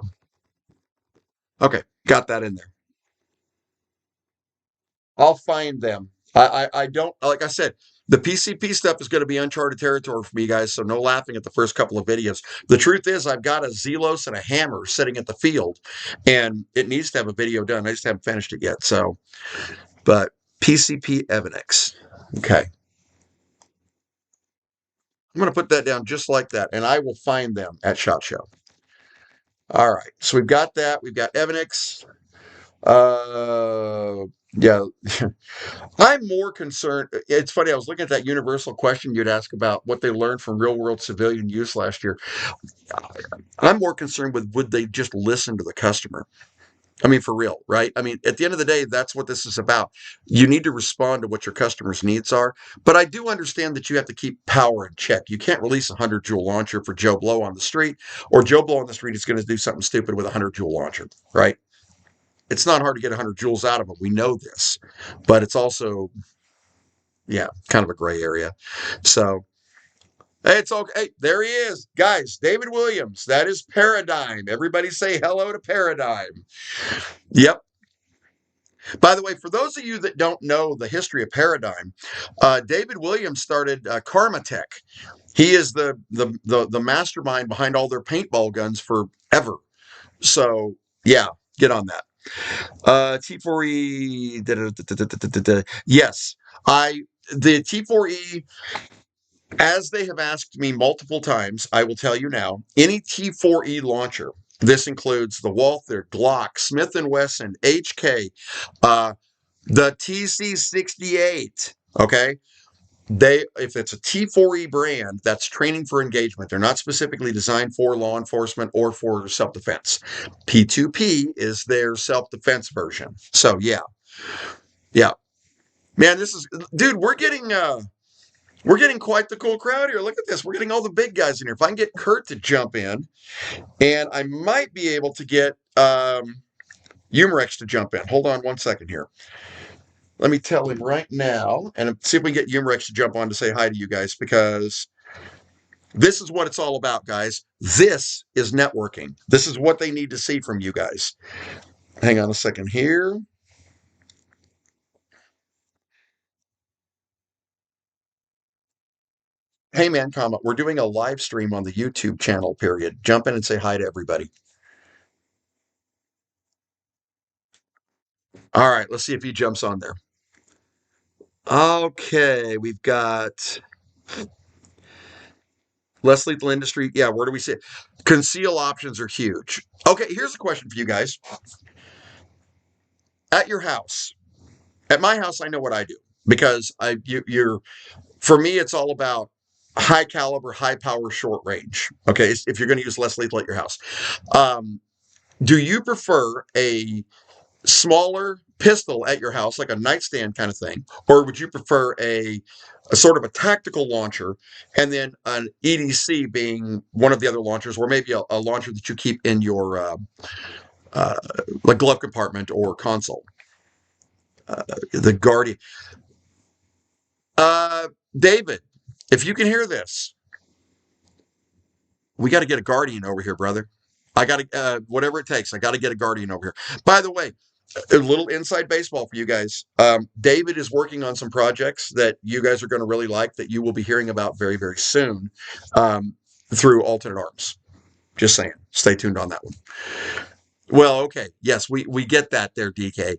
Okay, got that in there. I'll find them. I don't, like I said, the PCP stuff is going to be uncharted territory for me, guys, so no laughing at the first couple of videos. The truth is, I've got a Zelos and a hammer sitting at the field, and it needs to have a video done. I just haven't finished it yet. So, but PCP Evanix. Okay. I'm going to put that down just like that, and I will find them at ShotShow. All right. So we've got that. We've got Evanix. Yeah. I'm more concerned. It's funny. I was looking at that universal question you'd ask about what they learned from real world civilian use last year. I'm more concerned with would they just listen to the customer? I mean, for real, right? I mean, at the end of the day, that's what this is about. You need to respond to what your customers' needs are. But I do understand that you have to keep power in check. You can't release a 100 joule launcher for Joe Blow on the street, or Joe Blow on the street is going to do something stupid with a 100 joule launcher, right? It's not hard to get 100 joules out of them. We know this, but it's also, yeah, kind of a gray area. So, hey, it's okay. Hey, there he is. Guys, David Williams. That is Paradigm. Everybody say hello to Paradigm. Yep. By the way, for those of you that don't know the history of Paradigm, David Williams started Karma Tech. He is the mastermind behind all their paintball guns forever. So, yeah, get on that. T4E. Yes, the T4E, as they have asked me multiple times, I will tell you now, any T4E launcher, this includes the Walther, Glock, Smith & Wesson, HK, The TC68, okay? If it's a T4E brand, that's training for engagement. They're not specifically designed for law enforcement or for self-defense. P2P is their self-defense version. So yeah. Man, dude, we're getting quite the cool crowd here. Look at this. We're getting all the big guys in here. If I can get Kurt to jump in, and I might be able to get Humerex to jump in. Hold on one second here. Let me tell him right now and see if we can get Humerex to jump on to say hi to you guys, because this is what it's all about, guys. This is networking. This is what they need to see from you guys. Hang on a second here. Hey, man, comma. We're doing a live stream on the YouTube channel, period. Jump in and say hi to everybody. All right, let's see if he jumps on there. Okay, we've got less lethal industry. Yeah, where do we see it? Conceal options are huge. Okay, here's a question for you guys. At your house, at my house, I know what I do, because you're for me, it's all about high caliber, high power, short range. Okay, if you're going to use less lethal at your house, do you prefer a smaller pistol at your house, like a nightstand kind of thing, or would you prefer a sort of a tactical launcher, and then an EDC being one of the other launchers, or maybe a launcher that you keep in your uh, like glove compartment or console? The Guardian. David, if you can hear this, we got to get a Guardian over here, brother. I got to, whatever it takes, I got to get a Guardian over here. By the way, a little inside baseball for you guys. David is working on some projects that you guys are going to really like, that you will be hearing about very, very soon, through Alternate Arms. Just saying. Stay tuned on that one. Well, okay. Yes, we get that there, DK.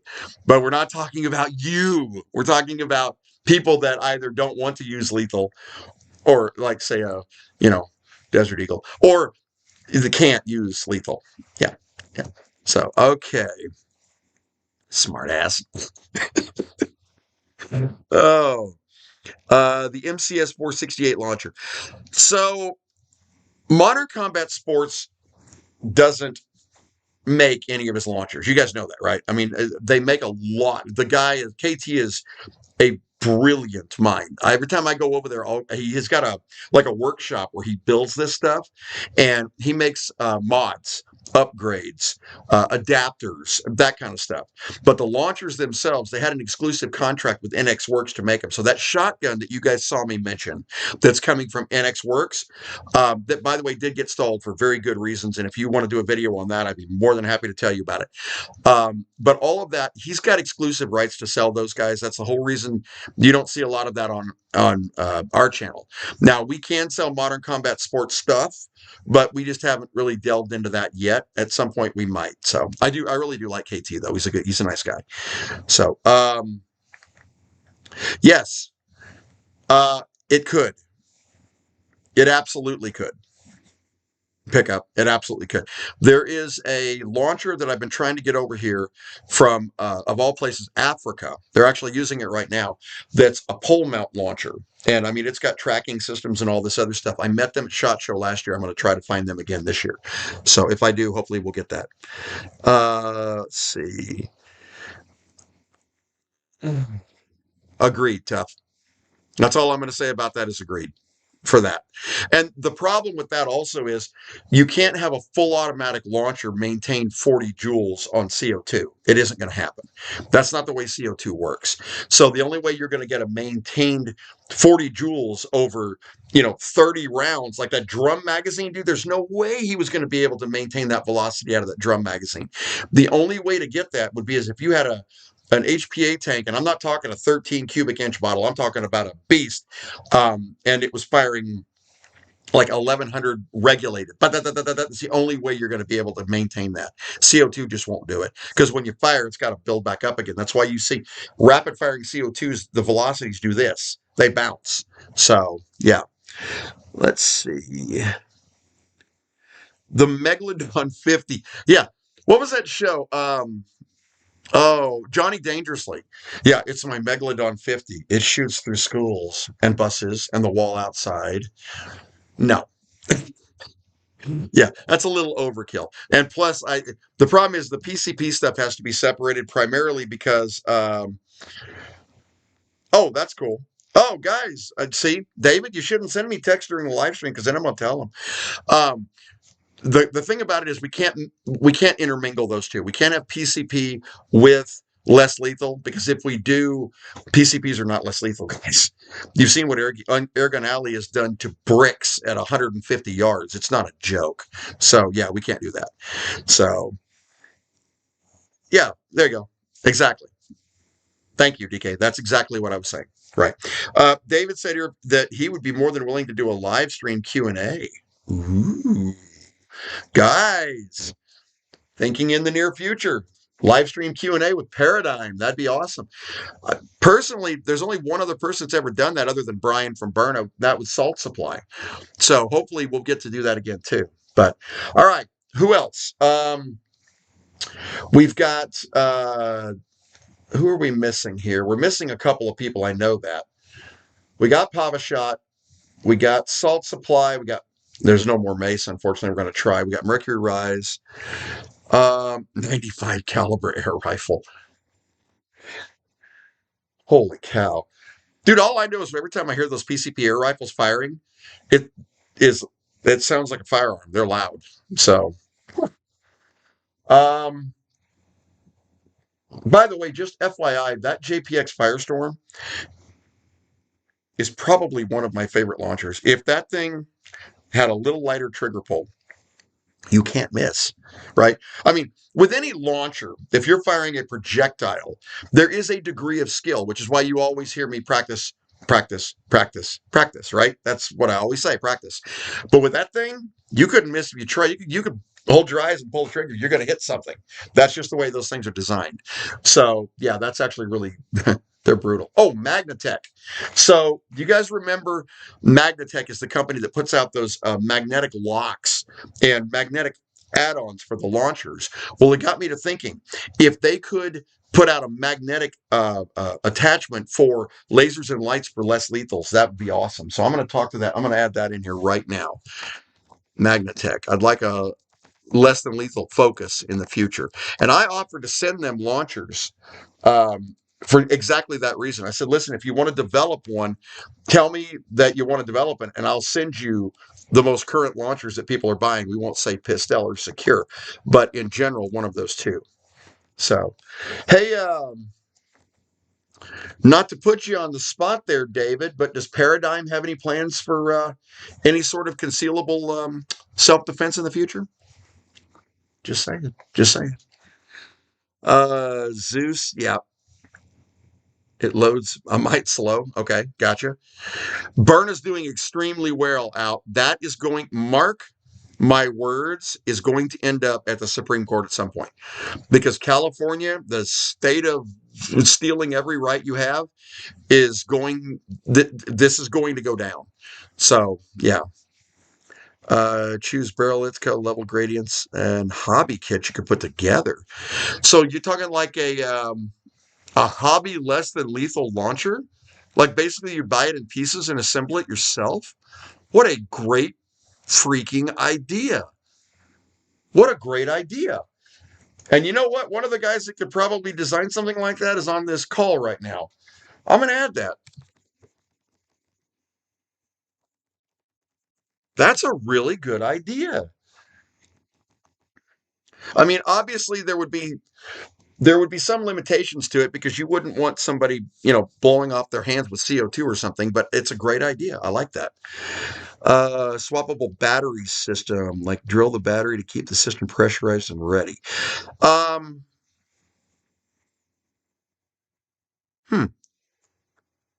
But we're not talking about you. We're talking about people that either don't want to use lethal, or like, say, you know, Desert Eagle, or they can't use lethal. Yeah. Yeah. So, okay. Smart ass. Oh, the MCS 468 launcher. So, Modern Combat Sports doesn't make any of his launchers. You guys know that, right? I mean, they make a lot. The guy, KT, is a brilliant mind. Every time I go over there, he's got a workshop where he builds this stuff, and he makes mods, upgrades, adapters, that kind of stuff. But the launchers themselves, they had an exclusive contract with NX Works to make them. So that shotgun that you guys saw me mention, that's coming from NX Works, that, by the way, did get stalled for very good reasons. And if you want to do a video on that, I'd be more than happy to tell you about it. But all of that, he's got exclusive rights to sell those guys. That's the whole reason you don't see a lot of that on our channel. Now, we can sell Modern Combat Sports stuff, but we just haven't really delved into that yet. At some point, we might. So I really do like KT, though. He's a nice guy. So yes, it could. It absolutely could. Pickup. It absolutely could. There is a launcher that I've been trying to get over here from, of all places, Africa. They're actually using it right now. That's a pole mount launcher. And I mean, it's got tracking systems and all this other stuff. I met them at ShotShow last year. I'm going to try to find them again this year. So if I do, hopefully we'll get that. Let's see. Agreed, Tough. That's all I'm going to say about that is agreed for that. And the problem with that also is you can't have a full automatic launcher maintain 40 joules on CO2. It isn't going to happen. That's not the way CO2 works. So the only way you're going to get a maintained 40 joules over, 30 rounds, like that drum magazine, dude, there's no way he was going to be able to maintain that velocity out of that drum magazine. The only way to get that would be as if you had an HPA tank, and I'm not talking a 13 cubic inch bottle. I'm talking about a beast, and it was firing like 1100 regulated. But that's the only way you're going to be able to maintain that. CO2 just won't do it, because when you fire, it's got to build back up again. That's why you see rapid firing CO2s, the velocities do this. They bounce. So, yeah. Let's see. The Megalodon 50. Yeah. What was that show? Oh, Johnny Dangerously. Yeah, it's my Megalodon 50. It shoots through schools and buses and the wall outside. No. Yeah, that's a little overkill. And plus, the problem is the PCP stuff has to be separated primarily because oh, that's cool. Oh, guys, see, David, you shouldn't send me text during the live stream because then I'm gonna tell them. Um, the thing about it is we can't intermingle those two. We can't have PCP with less lethal because if we do, PCPs are not less lethal, guys. You've seen what Airgun Alley has done to bricks at 150 yards. It's not a joke. So yeah, we can't do that. So yeah, there you go. Exactly. Thank you, DK. That's exactly what I was saying. Right. David said here that he would be more than willing to do a live stream Q&A. Ooh, guys, thinking in the near future, live stream Q&A with Paradigm. That'd be awesome. Personally, there's only one other person that's ever done that other than Brian from Burno. That was Salt Supply. So hopefully we'll get to do that again too. But all right, who else? We've got who are we missing here? We're missing a couple of people. I know that. We got Pavashot. We got Salt Supply. There's no more Mace, unfortunately. We're going to try. We got Mercury Rise. 95 caliber air rifle. Holy cow. Dude, all I know is every time I hear those PCP air rifles firing, it is it sounds like a firearm. They're loud. So um by the way, just FYI, that JPX Firestorm is probably one of my favorite launchers. If that thing had a little lighter trigger pull, you can't miss, right? I mean, with any launcher, if you're firing a projectile, there is a degree of skill, which is why you always hear me practice, practice, practice, practice, right? That's what I always say, practice. But with that thing, you couldn't miss if you try. You could hold your eyes and pull the trigger. You're going to hit something. That's just the way those things are designed. So, yeah, that's actually really, they're brutal. Oh, Magnatech. So, do you guys remember Magnatech is the company that puts out those magnetic locks and magnetic add-ons for the launchers? Well, it got me to thinking, if they could put out a magnetic attachment for lasers and lights for less lethals, that would be awesome. So I'm going to talk to that. I'm going to add that in here right now. Magnatech. I'd like a less than lethal focus in the future. And I offered to send them launchers for exactly that reason. I said, listen, if you want to develop one, tell me that you want to develop it, and I'll send you the most current launchers that people are buying. We won't say Pistel or Secure, but in general, one of those two. So, hey, not to put you on the spot there, David, but does Paradigm have any plans for any sort of concealable self-defense in the future? Just saying. Just saying. Zeus, yeah. It loads a mite slow. Okay, gotcha. Burn is doing extremely well out. That is going, mark my words, is going to end up at the Supreme Court at some point. Because California, the state of stealing every right you have, is going, this is going to go down. So, yeah. Choose barrel, it's got level gradients and hobby kits you can put together. So you're talking like a hobby less than lethal launcher? Like basically you buy it in pieces and assemble it yourself? What a great freaking idea. What a great idea. And you know what? One of the guys that could probably design something like that is on this call right now. I'm going to add that. That's a really good idea. I mean, obviously there would be some limitations to it because you wouldn't want somebody, blowing off their hands with CO2 or something, but it's a great idea. I like that. Swappable battery system, like drill the battery to keep the system pressurized and ready. Um, hmm.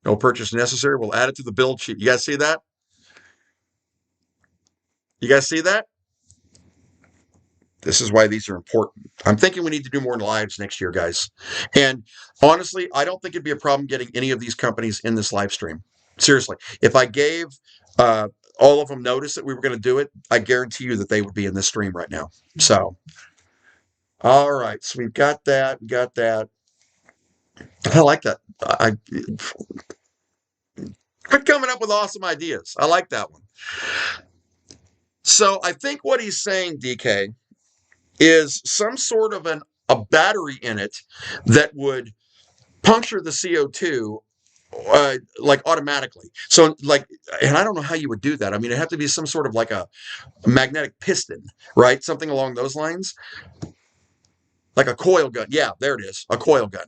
No purchase necessary. We'll add it to the build sheet. You guys see that? You guys see that? This is why these are important. I'm thinking we need to do more lives next year, guys. And honestly, I don't think it'd be a problem getting any of these companies in this live stream. Seriously, if I gave uh, all of them notice that we were going to do it, I guarantee you that they would be in this stream right now. So All right, so we've got that. We got that. I like that. Quit coming up with awesome ideas. I like that one. So I think what he's saying, DK, is some sort of a battery in it that would puncture the CO2 like automatically. So like, and I don't know how you would do that. I mean, it'd have to be some sort of like a magnetic piston, right? Something along those lines, like a coil gun. Yeah, there it is, a coil gun.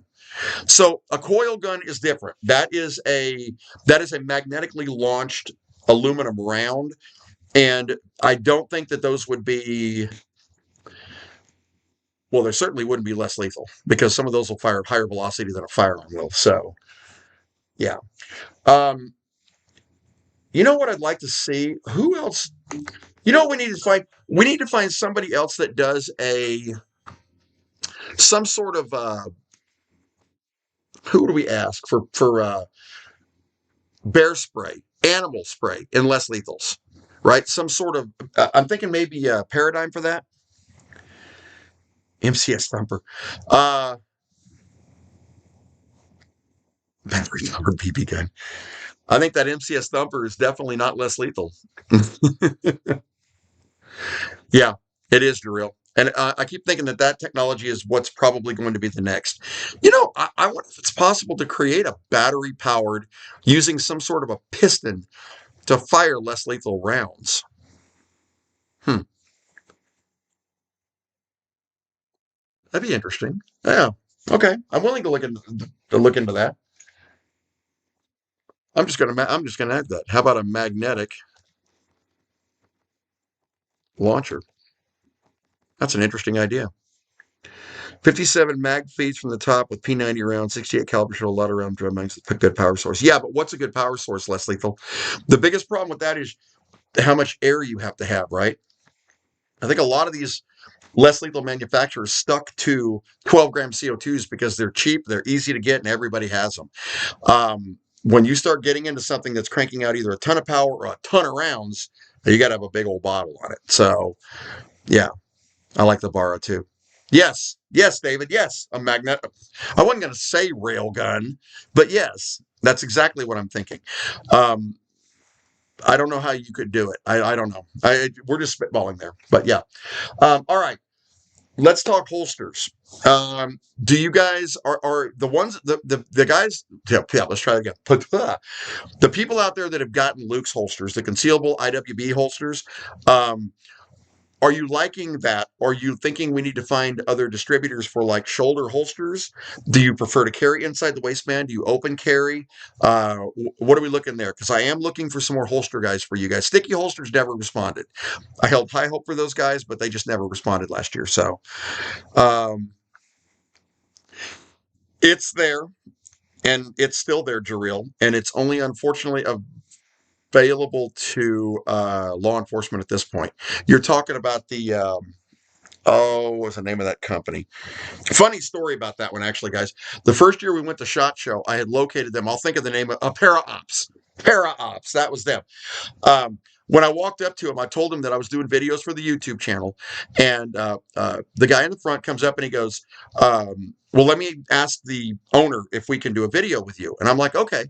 So a coil gun is different. That is a magnetically launched aluminum round, and I don't think that those would be. Well, there certainly wouldn't be less lethal because some of those will fire at higher velocity than a firearm will. So, yeah. Um, you know what I'd like to see? Who else? You know what we need to find? We need to find somebody else that does some sort of who do we ask for bear spray, animal spray, and less lethals, right? Some sort of. I'm thinking maybe a paradigm for that. MCS Thumper. Uh, Battery powered BB gun. I think that MCS Thumper is definitely not less lethal. Yeah, it is, Jareel. And I keep thinking that technology is what's probably going to be the next. I wonder if it's possible to create a battery powered using some sort of a piston to fire less lethal rounds. Hmm, that'd be interesting. Yeah. Okay, I'm willing to look into that. I'm just gonna add that. How about a magnetic launcher? That's an interesting idea. 57 mag feeds from the top with P90 rounds, 68 caliber show a lot around drum mags with a good power source. Yeah, but what's a good power source, less lethal? The biggest problem with that is how much air you have to have, right? I think a lot of these less lethal manufacturers stuck to 12-gram CO2s because they're cheap, they're easy to get, and everybody has them. When you start getting into something that's cranking out either a ton of power or a ton of rounds, you got to have a big old bottle on it. So, yeah, I like the Barra too. Yes, David. Yes, a magnet. I wasn't going to say rail gun, but yes, that's exactly what I'm thinking. Um, I don't know how you could do it. I don't know. We're just spitballing there, but yeah. All right, let's talk holsters. Do you guys are the ones the guys? Yeah, let's try it again. The people out there that have gotten Luke's holsters, the concealable IWB holsters. Um, Are you liking that? Are you thinking we need to find other distributors for like shoulder holsters? Do you prefer to carry inside the waistband? Do you open carry? What are we looking there? Because I am looking for some more holster guys for you guys. Sticky holsters never responded. I held high hope for those guys, but they just never responded last year. So um, it's there, and it's still there, Jareel, and it's only unfortunately available to law enforcement at this point. You're talking about the what's the name of that company? Funny story about that one, actually, guys. The first year we went to ShotShow, I had located them. I'll think of the name of Para Ops. Para Ops, that was them. When I walked up to him, I told him that I was doing videos for the YouTube channel, and the guy in the front comes up and he goes, "Well, let me ask the owner if we can do a video with you." And I'm like, "Okay."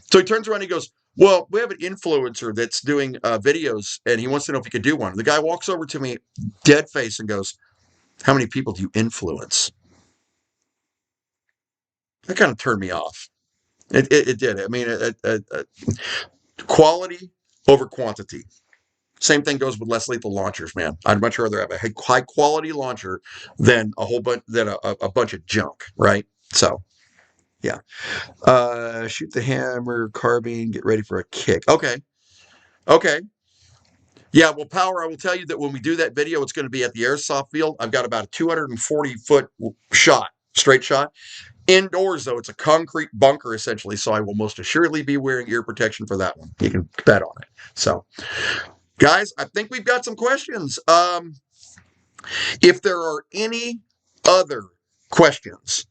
So he turns around and he goes, "Well, we have an influencer that's doing videos, and he wants to know if he could do one." The guy walks over to me, dead face, and goes, "How many people do you influence?" That kind of turned me off. It did. I mean, quality over quantity. Same thing goes with less lethal launchers, man. I'd much rather have a high quality launcher than a whole bunch than a bunch of junk, right? So, yeah. Shoot the hammer, carbine, get ready for a kick. Okay, okay. Yeah, well, Power, I will tell you that when we do that video, it's going to be at the airsoft field. I've got about a 240-foot shot, straight shot. Indoors, though, it's a concrete bunker, essentially, so I will most assuredly be wearing ear protection for that one. You can bet on it. So, guys, I think we've got some questions. If there are any other questions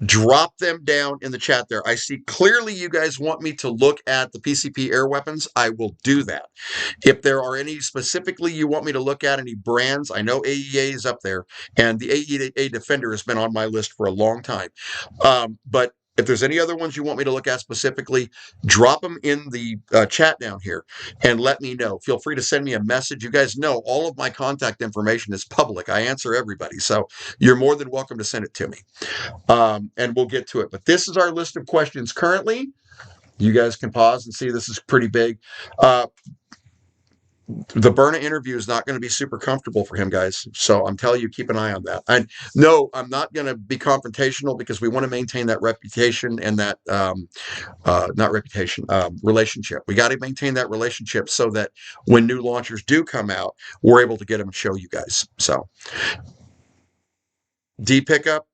drop them down in the chat there. I see clearly you guys want me to look at the PCP air weapons. I will do that. If there are any specifically you want me to look at, any brands, I know AEA is up there, and the AEA Defender has been on my list for a long time. But if there's any other ones you want me to look at specifically, drop them in the chat down here and let me know. Feel free to send me a message. You guys know all of my contact information is public. I answer everybody, so you're more than welcome to send it to me. And we'll get to it. But this is our list of questions currently. You guys can pause and see this is pretty big. The Berna interview is not going to be super comfortable for him, guys. So I'm telling you, keep an eye on that. And no, I'm not going to be confrontational because we want to maintain that reputation and that, not reputation, relationship. We got to maintain that relationship so that when new launchers do come out, we're able to get them and show you guys. So D pickup,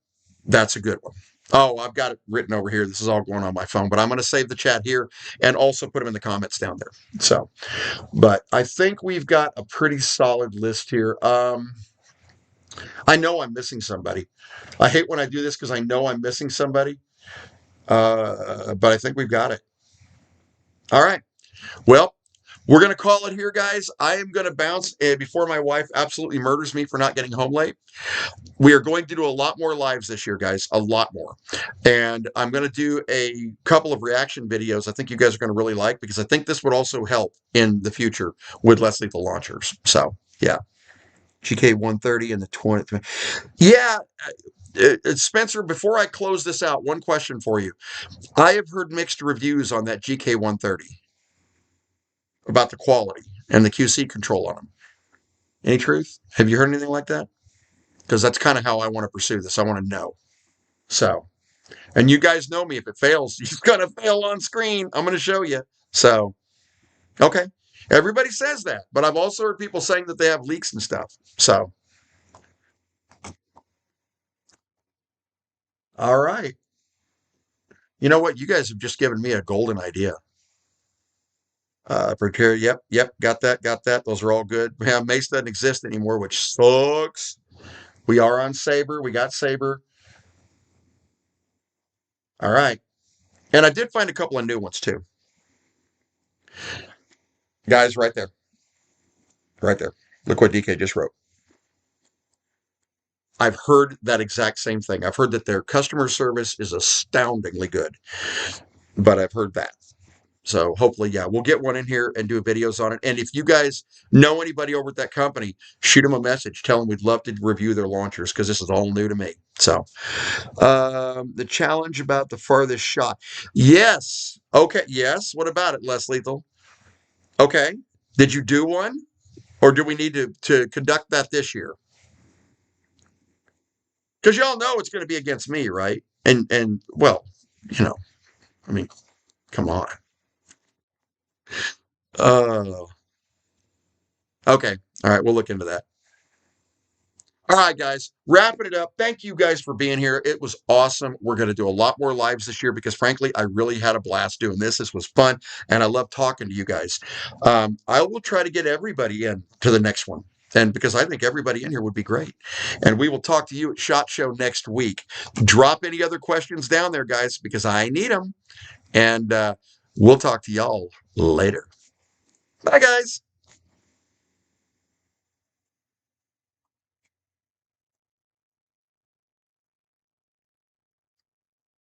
that's a good one. Oh, I've got it written over here. This is all going on my phone, but I'm going to save the chat here and also put them in the comments down there. So, but I think we've got a pretty solid list here. I know I'm missing somebody. I hate when I do this because I know I'm missing somebody. But I think we've got it. All right. Well, we're going to call it here, guys. I am going to bounce before my wife absolutely murders me for not getting home late. We are going to do a lot more lives this year, guys, a lot more. And I'm going to do a couple of reaction videos I think you guys are going to really like because I think this would also help in the future with less lethal launchers. So, yeah. GK 130 and the 20. Yeah. Spencer, before I close this out, one question for you. I have heard mixed reviews on that GK 130 about the quality and the QC control on them. Any truth? Have you heard anything like that? Because that's kind of how I want to pursue this. I want to know. So, and you guys know me. If it fails, it's going to fail on screen. I'm going to show you. So, okay. Everybody says that, but I've also heard people saying that they have leaks and stuff. So, all right. You know what? You guys have just given me a golden idea. Prepare. Yep. Got that. Those are all good. Yeah, Mace doesn't exist anymore, which sucks. We are on Saber. We got Saber. All right. And I did find a couple of new ones too. Guys, right there. Right there. Look what DK just wrote. I've heard that exact same thing. I've heard that their customer service is astoundingly good, but I've heard that. So hopefully, yeah, we'll get one in here and do videos on it. And if you guys know anybody over at that company, shoot them a message. Tell them we'd love to review their launchers because this is all new to me. So the challenge about the farthest shot. Yes. Okay. Yes. What about it, Less Lethal? Okay. Did you do one? Or do we need to conduct that this year? Because y'all know it's going to be against me, right? And well, you know, I mean, come on. Okay. All right. We'll look into that. All right, guys, wrapping it up. Thank you guys for being here. It was awesome. We're going to do a lot more lives this year because, frankly, I really had a blast doing this. This was fun, and I love talking to you guys. I will try to get everybody in to the next one, and because I think everybody in here would be great. And we will talk to you at SHOT Show next week. Drop any other questions down there, guys, because I need them. And we'll talk to y'all later. Bye, guys.